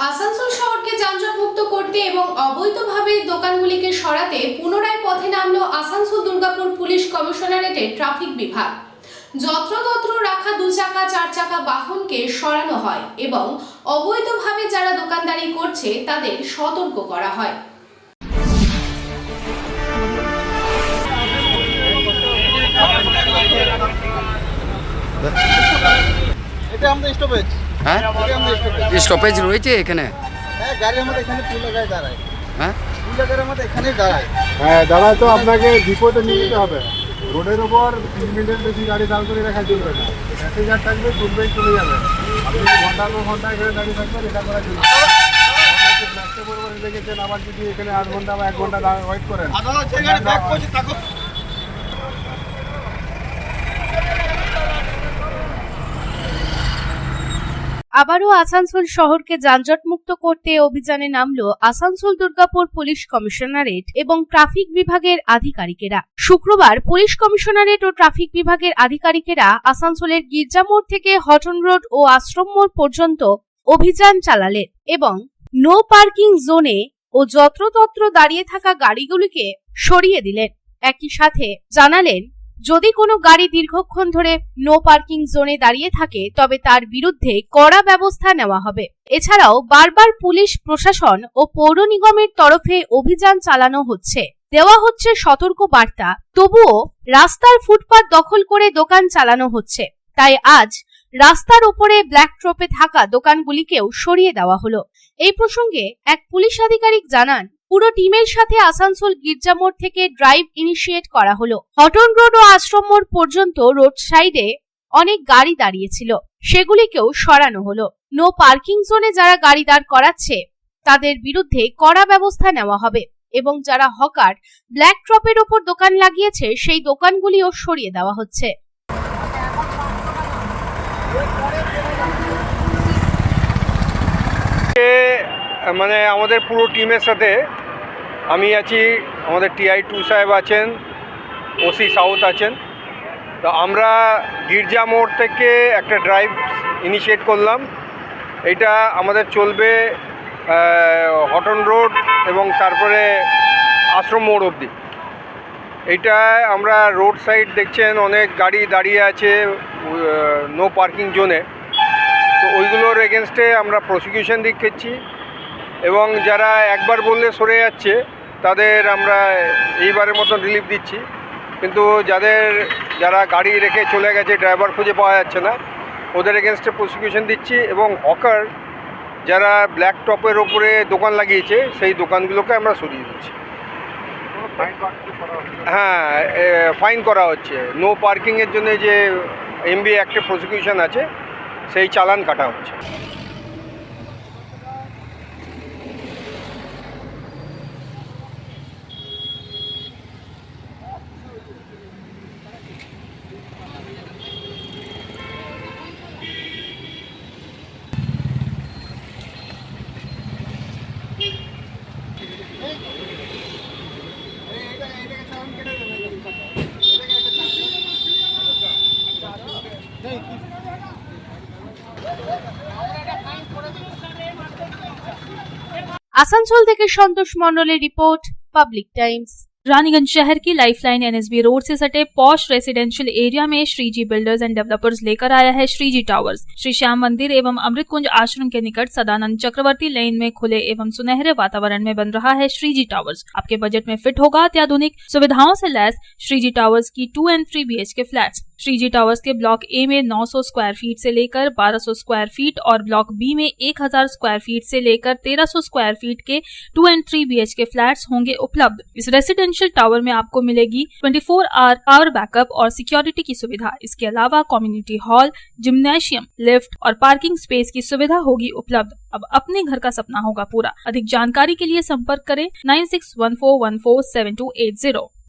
আসানসোল শহরকে যানজটমুক্ত করতে এবং অবৈধভাবে দোকানগুলিকে সরাতে পুনরায় পথে নামলো আসানসোল দুর্গাপুর পুলিশ কমিশনারেটের ট্রাফিক বিভাগ। যত্রতত্র রাখা 2 চাকা 4 চাকা বাহনকে সরানো হয় এবং অবৈধভাবে যারা দোকানদারি করছে তাদের সতর্ক করা হয়। এটা আমাদের স্টপেজ। হ্যাঁ, এটা আমাদের স্টপেজ। স্টপেজ রয়েছে এখানে। হ্যাঁ, গাড়ি আমাদের এখানে পুল লাগায় দাঁড়ায়। হ্যাঁ, পুল লাগায় আমাদের এখানেই দাঁড়ায়। হ্যাঁ দাঁড়ায় তো আপনাকে ডিপোতে নিয়ে যেতে হবে। রোডের ওপর 3 মিনিটের বেশি গাড়ি দাঁড় করে রাখা চলবে না। প্যাসেঞ্জার থাকবে, তুলবেই চলে যাবে। আপনি ঘন্টার পর ঘন্টা এখানে দাঁড়িয়ে থাকবেন, এটা করা চলবে না। রাস্তা বরাবর দেখেছেন, আবার যদি এখানে 8 ঘন্টা বা 1 ঘন্টা ওয়েট করেন, আবারও আসানসোল শহরকে যানজটমুক্ত করতে অভিযানে নামলো আসানসোল দুর্গাপুর পুলিশ কমিশনারেট এবং ট্রাফিক বিভাগের আধিকারিকেরা। শুক্রবার পুলিশ কমিশনারেট ও ট্রাফিক বিভাগের আধিকারিকেরা আসানসোলের গির্জা মোড় থেকে হটন রোড ও আশ্রম মোড় পর্যন্ত অভিযান চালালেন এবং নো পার্কিং জোনে ও যত্রতত্র দাঁড়িয়ে থাকা গাড়িগুলিকে সরিয়ে দিলেন। একই সাথে জানালেন, যদি কোনো গাড়ি দীর্ঘক্ষণ ধরে নো পার্কিং জোনে দাঁড়িয়ে থাকে তবে তার বিরুদ্ধে কড়া ব্যবস্থা নেওয়া হবে। এছাড়াও বারবার পুলিশ প্রশাসন ও পৌর নিগমের তরফে অভিযান চালানো হচ্ছে, দেওয়া হচ্ছে সতর্ক বার্তা, তবুও রাস্তার ফুটপাত দখল করে দোকান চালানো হচ্ছে। তাই আজ রাস্তার উপরে ব্ল্যাক ট্রপে থাকা দোকানগুলিকেও সরিয়ে দেওয়া হলো। এই প্রসঙ্গে এক পুলিশ আধিকারিক জানান, পুরো টিমের সাথে আসানসোল গির্জা মোড় থেকে ড্রাইভ ইনিশিয়েট করা হলো। হটন রোড ও আশ্রম মোড় পর্যন্ত রোড সাইডে অনেক গাড়ি দাঁড়িয়েছিল, সেগুলিকেও সরানো হলো। নো পার্কিং জোনে যারা গাড়ি দাঁড় করাচ্ছে তাদের বিরুদ্ধে কড়া ব্যবস্থা নেওয়া হবে এবং যারা হকার ব্ল্যাক ট্রপের ওপর দোকান লাগিয়েছে সেই দোকানগুলিও সরিয়ে দেওয়া হচ্ছে। মানে আমাদের পুরো টিমের সাথে আমি আছি, আমাদের TI2 সাহেব আছেন, OC সাউথ আছেন। তো আমরা গির্জা মোড় থেকে একটা ড্রাইভ ইনিশিয়েট করলাম। এটা আমাদের চলবে হটন রোড এবং তারপরে আশ্রম মোড় অবধি। এইটা আমরা রোড সাইড দেখছেন অনেক গাড়ি দাঁড়িয়ে আছে নো পার্কিং জোনে, তো ওইগুলোর এগেনস্টে আমরা প্রসিকিউশন দিচ্ছি এবং যারা একবার বললে সরে যাচ্ছে তাদের আমরা এইবারের মতন রিলিফ দিচ্ছি। কিন্তু যারা গাড়ি রেখে চলে গেছে, ড্রাইভার খুঁজে পাওয়া যাচ্ছে না, ওদের এগেনস্টে প্রসিকিউশন দিচ্ছি এবং হকার যারা ব্ল্যাক টপের ওপরে দোকান লাগিয়েছে সেই দোকানগুলোকে আমরা সরিয়ে দিচ্ছি। হ্যাঁ, ফাইন করা হচ্ছে। নো পার্কিংয়ের জন্য যে MB অ্যাক্টে প্রসিকিউশন আছে সেই চালান কাটা হচ্ছে। আসানসোল থেকে সন্তোষ মণ্ডলের রিपोर्ट, पब्लिक टाइम्स। रानीगंज शहर की लाइफलाइन NSB रोड से सटे पॉश रेसिडेंशियल एरिया में श्रीजी बिल्डर्स एंड डेवलपर्स लेकर आया है श्रीजी टावर्स। श्री श्याम मंदिर एवं अमृत कुंज आश्रम के निकट सदानंद चक्रवर्ती लेन में खुले एवं सुनहरे वातावरण में बन रहा है श्रीजी टावर्स। आपके बजट में फिट होगा अत्याधुनिक सुविधाओं से लैस श्रीजी टावर्स की 2 and 3 BHK flats. Shreeji towers के ब्लॉक ए में 900 स्क्वायर फीट से लेकर 1200 स्क्वायर फीट और ब्लॉक बी में 1000 स्क्वायर फीट से लेकर 1300 स्क्वायर फीट के 2 and 3 BHK फ्लैट्स होंगे उपलब्ध। इस रेसिडेंशियल टावर में आपको मिलेगी 24 आवर पावर बैकअप और सिक्योरिटी की सुविधा। इसके अलावा कम्युनिटी हॉल, जिम्नेशियम, लिफ्ट और पार्किंग स्पेस की सुविधा होगी उपलब्ध। अब अपने घर का सपना होगा पूरा। अधिक जानकारी के लिए संपर्क करें 9614147280।